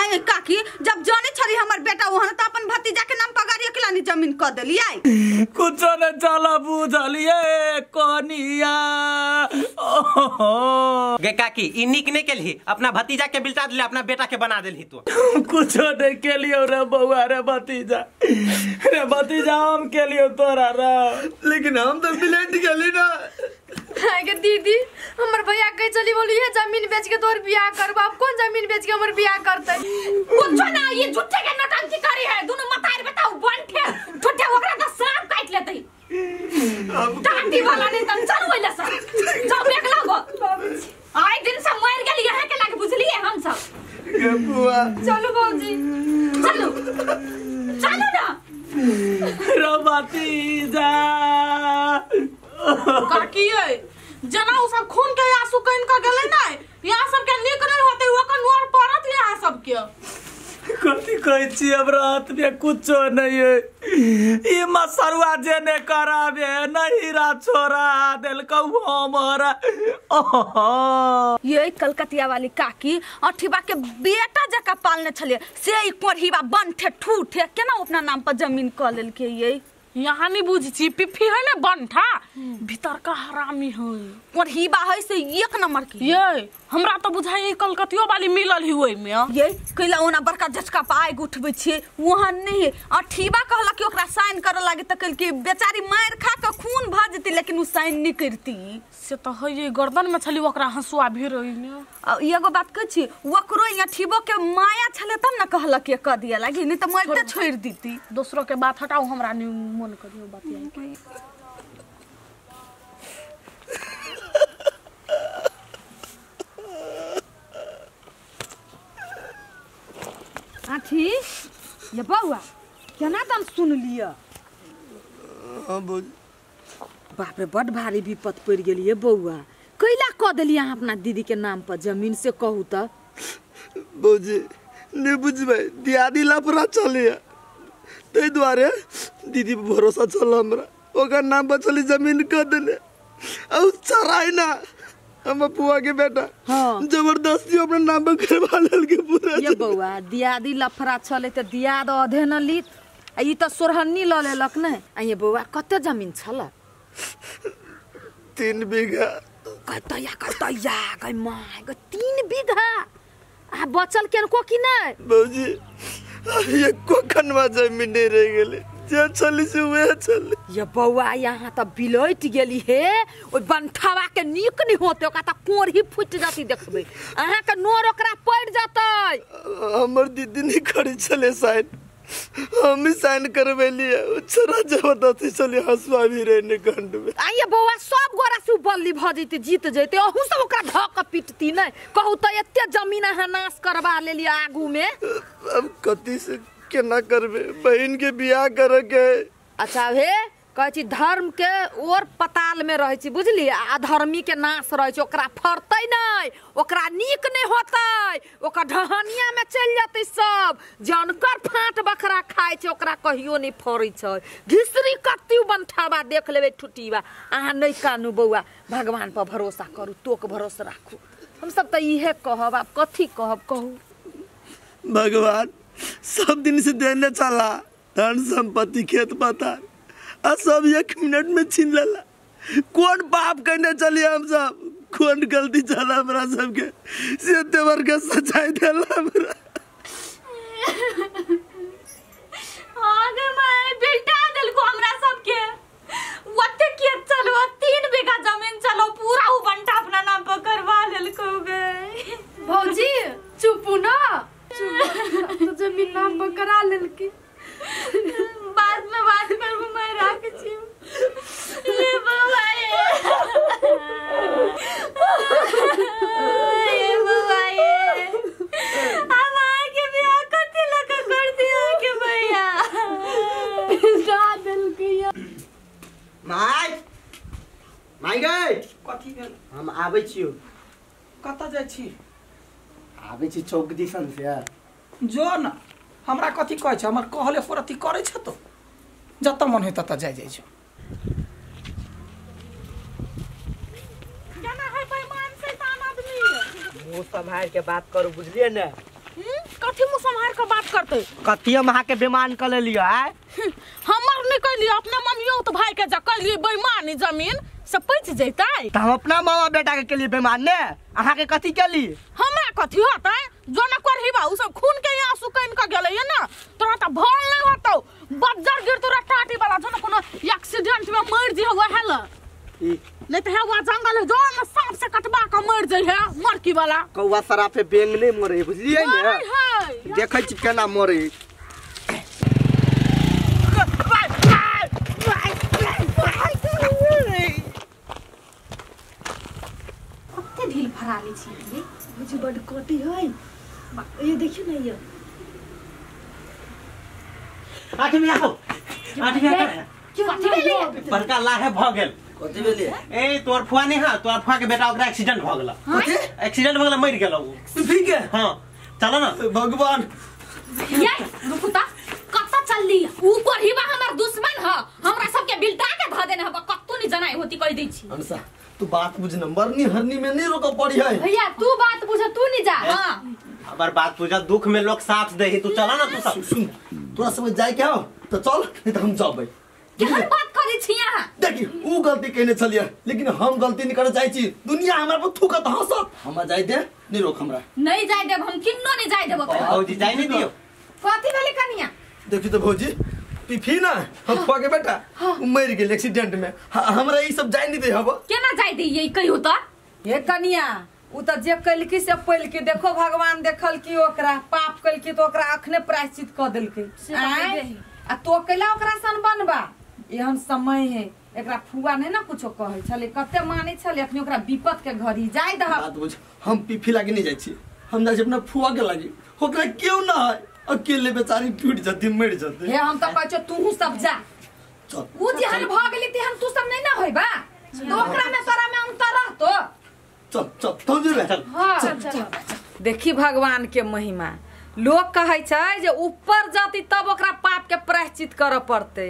आई काकी जब जाने छली हमर बेटा वहन त अपन भतीजा के नाम पगारी अकेलानी जमीन क देलियै कुछ न चला बुझलिए कनिया गे काकी ई निक ने केलही अपना भतीजा के बिल्टा दिले अपना बेटा के बना देलही तू कुछ नहीं केलियो रे बउआ रे भतीजा हम केलियो तोरा रे लेकिन हम तो बिलेट गेली ना के दीदी हमर भैया कह चली बोली है जमीन बेच के तोर बियाह करब अब कौन जमीन बेच के हमर बियाह करते कुछ ना ये झूठे के नौटंकी करी है दोनों मतार बताओ बनठे झूठे ओकरा त सांप काट लेतै डांडी वाला ने तन चल होइला सा जाओ बेक लागो आइ दिन से मर गेली यहां के लागे बुझलिए हम सब गे बुआ चलो बाबूजी चलो चलो ना रे भतीजा काकी जना उ सब खून के आंसू कइन का गेलै नै यहाँ सब के निक नहीं होते ओकर नोर परत ले आ सब के कथी कहै छी हमरा हाथ में कुछो नहीं है ई मसरुआ जे ने कराबे नहीं रा छोरा देल कहू हमरा ये कलकतिया वाली काकी अठीबा के बेटा जका पालने छले से ई कोढ़ीबा बनठे ठूठे केना अपना नाम पर जमीन क लेल के ये यहाँ नहीं बुझी छी पिफी है ना बनठा भीतर का हरामी है कोढ़ीबा है से एक नंबर की ये हमरा तो बुझाई कलकतियो वाली मिलल ही ओइ में ये कैला ओना बड़का झटका पाए उठबै छी वहां नहीं अठीबा कहला कि ओकरा साइन कर लागे त कल की बेचारी मार खा के खून भ जती लेकिन उ साइन नहीं करती से तो है ये गर्दन में छली ओकरा हंसुआ भी रही ने एगो बात कह छी ओकरो अठीबो के माया छले तब न कहला के क दिया लागी नहीं त मरते छोड़ दीती दूसरों के बात हटाओ हमरा नहीं मन करियो बात आठी ये बउआ केना तन सुन लिया हां बोल बाप रे बड़ भारी विपत पड़ गेलिए बउआ कैला क देलिए अहाँ अपना दीदी के नाम पर जमीन से कहू त बौजी नहीं बुझबै दियादी लफड़ा चले ते द्वारे दीदी पर भरोसा चल हमरा ओकर नाम पर चली जमीन क देले औ चराई ना हम पुआ के बेटा हाँ। जबरदस्ती अपने नाम पर करवा लेल के पूरा ये बउआ दियादी लफड़ा चले त दियाद अधे न लीत आ ई त सोरहन्नी ल लेलक ने आ ये बउआ कते जमीन छला 3 बीघा कतया गई माय ग 3 बीघा आ बचल केन को कि नै बौजी ये कोखनवा जमीन नहीं रह गेले जे चली से वे चल ये बउआ यहाँ त बिलैट गेली हे ओ बनठावा के नीक नहीं होते ओका त कोढ़ी फुट जाती देखबे अहाँ के नोर ओकरा पड़ जातै हमर दीदी नहीं करी चले साइन हम ही साइन करवेलिए छोरा जबरदस्ती चली हंसवा भी रहने कंड में आइए बउआ सब गोरा से बल्ली भ जैते जीत जैते अहू सब ओकरा धक पिटती नै कहू त एते जमीन अहाँ नाश करवा लेली आगू में अब कति से केना करबे बहन के बियाह करे के अच्छा हे कहै छी धर्म के और पताल में रहै छी बुझली अधर्मी के नाश रहै छी ओकरा फरतै नै ओकरा नीक नहीं होतै ओकर ढहनिया में चल जतै सब जानकर फाट बखरा खाय छै ओकरा कहियो नहीं फरै छै घिसरी कत्ती बनठावा देख लेबे ठुटीवा अहाँ नहीं कानू बउआ भगवान पर भरोसा करू तोक भरोसा राखू हम सब त इहे कहब आप कथी कहब कहू भगवान सब दिन से देने चला धन संपत्ति खेत पता आ सब 1 मिनट में छीन लेला कौन पाप करने चली हम सब कौन गलती चला हमरा सबके से तेवर के सच्चाई देला हमरा आगे मैं बेटा दिल को हमरा सबके वते के चलो 3 बीघा जमीन चलो पूरा उ बंटा अपना नाम पर करवा लेल को गए भौजी चुप ना तो जमीन नाम पर करा लेल की बाद में बात करबो मैं राख छी ये बाबा ये बाबा ये हम आके बियाह करते लगा कर दिया के भैया दादल के माई गए कथी भेल हम आबै छियो कत जाय छी आबै छी चौक दिसन से जो न हमरा कथी कहै छ हमर कहले पर अथी करै छ तो जत मन है तत जाय छ केना है बेईमान शैतान आदमी मुंह संभाल के बात करू बुझलिए ने कथी मुंह संभार के बात करते कथी हम अहाँ के बेमान कर लिया है हमर नहीं कहलिए अपना मम्मियों तो भाई के जकलिए बेईमानी जमीन से पैच जैतै तो हम अपना मामा बेटा के लिए बेमान ने अहाँ के कथी के लिए हमरा कथी होतै जो न करही बा उ सब खून के आंसू कइन के गेलै ना तोरा त भल नहीं होतौ बज्जर गिर तोरा टाटी वाला जो न कोनो एक्सीडेंट में मर जी हुआ है ल नहीं तो है वो जंगल है जो न सांप से कटवा के मर जाइ है मरकी वाला कौवा सरा पे बेंग नहीं मरे बुझलिए ने देखै छी केना मरे कते ढील फराली छी ये मुझे बड़ कोटी है ये देखियो ना ये आठ में आओ कथी भेलै बड़का लाहे भ गेल कथी भेले ए तोर फुआ नहीं हां तोर फुआ के बेटा ओकरा एक्सीडेंट भ गेल कथी एक्सीडेंट भ गेल मर गेल वो ठीक है हां चलो ना भगवान ये रुकुता कत्ता चलली ऊपर ही बा हमर दुश्मन ह हमरा सब के बिल्टा के ध देने हबा कत्तो नहीं जनाई होती कह दै छी हमसा तू बात बुझ न मरनी हरनी में नहीं रोक पड़ी है भैया तू बात बुझ तू नहीं जा हां अबर बात पूछा दुख में लोग साथ दे तू चला ना तू सब सुन तोरा समझ जाए क्या हो तो चल नहीं तो हम जाबै केहन बात करै छी यहां देखी ऊ गलती कहने चलिए लेकिन हम गलती नहीं करे जाय छी दुनिया हमरा पर थूकत हंसत हम जाय दे नहीं रोक हमरा नहीं जाय देब हम किन्नो नहीं जाय देब भौजी जाई नहीं दियो कथी भेलै कनिया देखी तो भौजी पिफी ना हम फुआ के बेटा उ मर गेल एक्सीडेंट में हमरा ई सब जाय नहीं दे हबो केना जाय दी ये कहियो त ये कनिया उ त जे कलकी से पहल के देखो भगवान देखल की ओकरा पाप कलकी तो ओकरा अखने प्रायश्चित क देलकै आ तो कैला ओकरा सन बनबा एहन समय है एकरा फुआ नहीं ना कुछो कहै छले कते माने छले अखनी ओकरा विपत के घड़ी जाय दह बात बुझ हम पिफी लागे नहीं जाय छी हम जाय छी अपना फुआ के लागे ओकरा क्यों ना है अकेले बेचारी टूट जती मर जती हे हम त कहै छ तू सब जा चल उ जेहन भ गेली तेहन तू सब नहीं ना होइबा तो ओकरा में तोरा में अंतर रहतो चल चल तो जे चल हां देखी भगवान के महिमा लोग कहै छै जे ऊपर जाती तब ओकरा पाप के प्रायश्चित करऽ पड़ते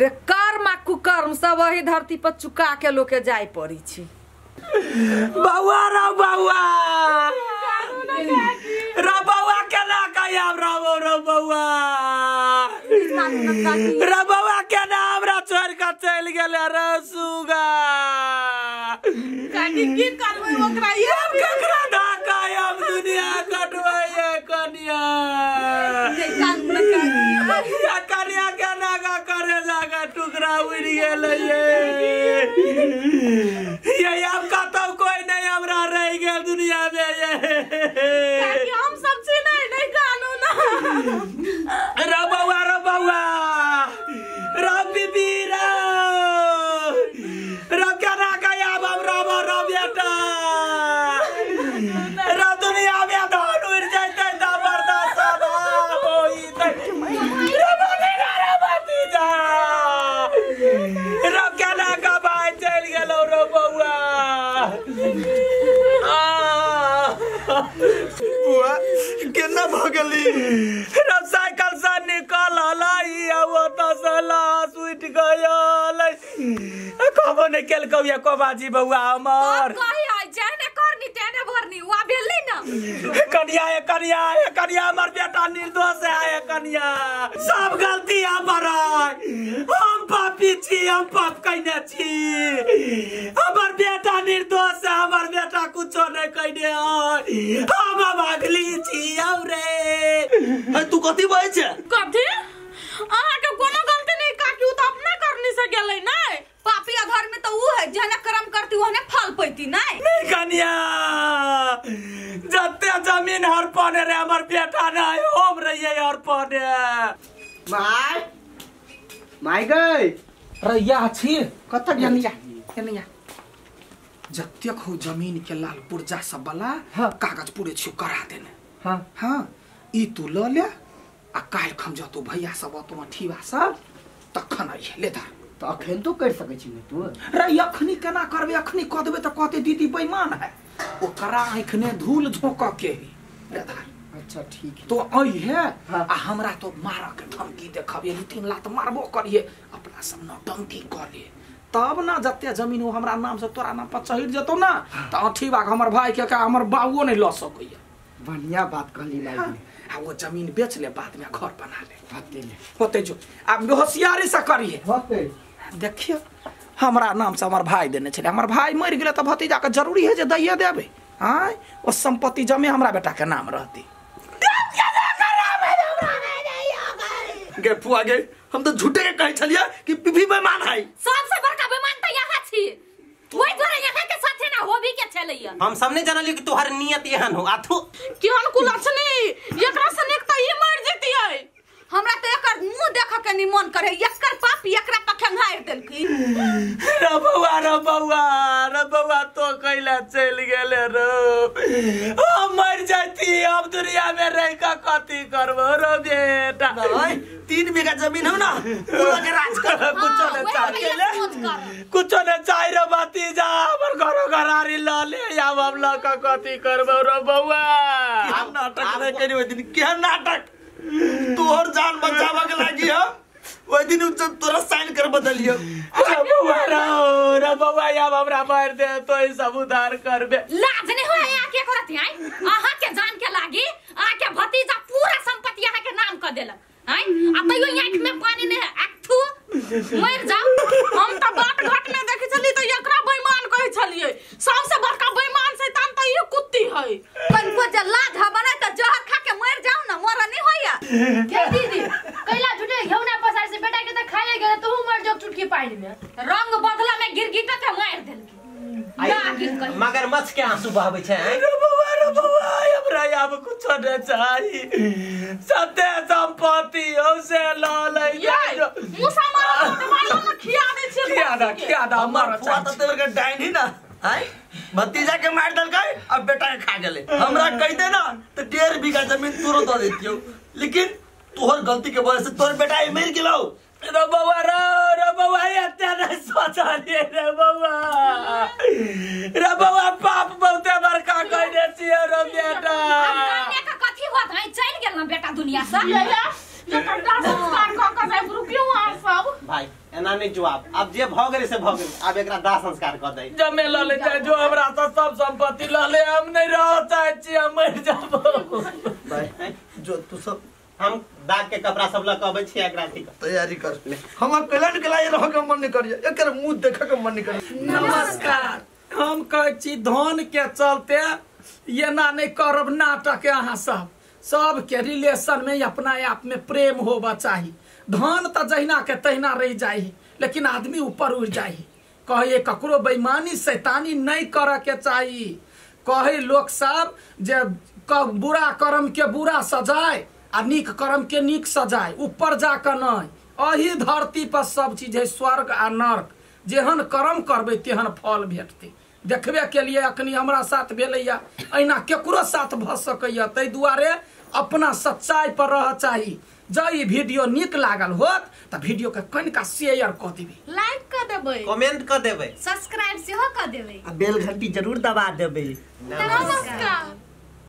रे कर्म आ कुकर्म सब वही धरती पर चुका के लोग के जाय पड़ी छी बउआ रे बउआ रे बउआ केना कहिया रे बउआ रे बउआ केना हमरा छोड़ के चल गेले रे सुगा काटी की करबै ओकरा ये केकरा ढाका हम दुनिया कटवाए कनिया या कनिया केना का करे लगा टुकड़ा उड़ गेल ये अब कतौ कोई नहीं हमरा रह गेल दुनिया में ये काकी हम सब से नहीं कानू ना रे बउआ रे बीबी रे केना कहिया हमरा रो बेटा रे दुनिया में धान उड़ जैते त बर्दाश्त होई रे भतीजा रे केना का भाई चल गेलो रे बउआ बुआ केना भ गेली रे साइकिल से निकल लाई वो तो सला सुट गयल कबो ने केल कबिया को बाजी बउआ हमर कहि आ जाने करनी तेने भरनी वा भेलै ना कनिया हमर बेटा निर्दोष है कनिया सब गलती हमर हम पापी छी हम पाप कइने छी हमर बेटा निर्दोष है हमर बेटा कुछो नहीं कइने हम भागली छी रे तू कथी बहै छै कथी अहाँ के कोनो गलती नहीं काकी उ त अपना करनी से गेलै नहीं पापी घर में तो ऊ है जने कर्म करती वहने फल पैती नहीं कनिया जते जमीन हर पने रे हमर बेटा नहीं हम रहिए हर पने माय गई रैया छी कत एनिया एनिया जतेक हो जमीन के लाल पुर्जा सब वाला कागज पूरे छु करा देने हां हां ई तू ल ले आ काल खम जतो भैया सब तो ठीवा सब तखन आई ले धा तो अखन तो कर सकै छी ने तू रे अखनी केना करबे अखनी क देबे त कहते दीदी बेईमान है ओकरा आँखने धूल झोंक के ले धा अच्छा ठीक है तो आई है आ हमरा तो मार के धमकी देखबे 2-3 लात मारबो करिए अपना सब नौटंकी करे तब ना जते जमीन वो हमरा नाम से तोरा नाम पर चढ़ जतो ना त अठीबा हमर भाई के का हमर बाबुओ नहीं ल सकैया बढ़िया बात कहली लागी आ वो जमीन बेच ले बाद में घर बना ले होते जो अब होशियारी से करिए देखिए हमरा नाम से हमार भाई देने छे हमार भाई मर गेले तो भतीजा के जरूरी है जे दैये देबे हां ओ संपत्ति जमे हमरा बेटा के नाम रहती गे फुआ गे हम तो झूठे के कहे छलिया कि पीपी बेईमान है सबसे बड़का बेईमान त यहाँ छी ओइ तोरा यहाँ के साथे ना होबी के छलैया हम सब ने जानली कि तोहर नियत एहन हो आथु केहन कुलछनी एकरा से नेक त ई मर जेती है हमरा तो एकर मुंह देख के नहीं मन करे एकर पाप एकरा पखंगार देलकी रे बउआ तो कैला चल गेले रो हम मर जाती अब दुनिया में रह का कथी करबो रो बेटा 3 बीघा जमीन हो ना पूरा के राज कर कुछ न चाहि रो भतीजा हमर घरो घरारी ल ले आब हम ल का कथी करबो रो बउआ हम नाटक नहीं करी ओइ दिन के नाटक तोहर जान बचावा के लागी हम ओइ दिन तोरा साइन कर बदलियो रे बउआ अब हमरा मार दे तो ई सब उधार करबे लाज नहीं होय यहाँ के करत है आहा के जान के लागी आके भतीजा पूरा संपत्ति यहाँ के नाम कर देलक हैं आ तइयो आंख में पानी ने अथु मर जाओ हम त बाट घाट में देखि छली त एकरा बेईमान कहि छलिए सबसे बड़का बेईमान शैतान त ई कुत्ती है कनको जे लाज बना त जहर खा के मर जाओ ना मोरा नहीं होया के दीदी कैला झूठे घेउना पसार से बेटा के त खाए गेले तू मर जो चुटकी पानी में रंग बदला में गिरगिटा के मार देलकी मगरमच्छ के आंसू बहबै छै रे बउआ हमरा अब कुछ न चाही सत्य संपत्ति हो से ल ले ये मुसा मारो दवाई में खिया दे छै खिया दा हमार फुआ तो तेरे के डाइन ही ना है भतीजा के मार दल गए अब बेटा के खा गेले हमरा कह दे ना तो 1.5 बीघा जमीन तुरंत दे देतियो लेकिन तोहर गलती के वजह से तोहर बेटा मर गेलो रे बउआ एते नहीं सोचलिए रे बउआ पाप बहुते बड़का कइले छिए रे बेटा कन्या का कथी होत है चल गेल ना बेटा दुनिया से ये कंटा संस्कार क के रुकियो आ सब भाई एना नहीं जवाब अब जे भ गेले से भ गेले अब एकरा दाह संस्कार कर दे जमे ल ले जाए जो हमरा से सब संपत्ति ल ले हम नहीं रह चाहे छी हम मर जाबो भाई जो तू सब हम दाग के कपड़ा सब ल के आबै छी एकरा ठीक तैयारी कर ले हम कल्याण के लाए रह के मन नहीं करिए एकर मुंह देख के मन नहीं करिए नमस्कार हम कहै छी धन के चलते ये ना नहीं करब नाटक अहाँ सब के रिलेशन में अपना आप में प्रेम होबा चाहिए धन तो जहिना के तहिना रह जाही लेकिन आदमी ऊपर उड़ जाही कहे ककरो बेईमानी शैतानी नहीं करे के चाहिए कहे लोग सब जे बुरा कर्म के बुरा सजाए आ नीक कर्म के नीक सजाए ऊपर जाकर नहीं अही धरती पर सब चीज है स्वर्ग आ नर्क जेहन कर्म करबे तेहन फल भेटते देखबे के लिए अखनी हमरा साथ भेलैया अहिना केकरो साथ भ सकैया तै दुआरे अपना सच्चाई पर रह चाहिए जब ई वीडियो नीक लागल होत त वीडियो के कनिका शेयर क देबे लाइक कर देबै कमेंट कर देबै सब्सक्राइब सेहो कर देबै बेल घंटी जरूर दबा देबै नमस्कार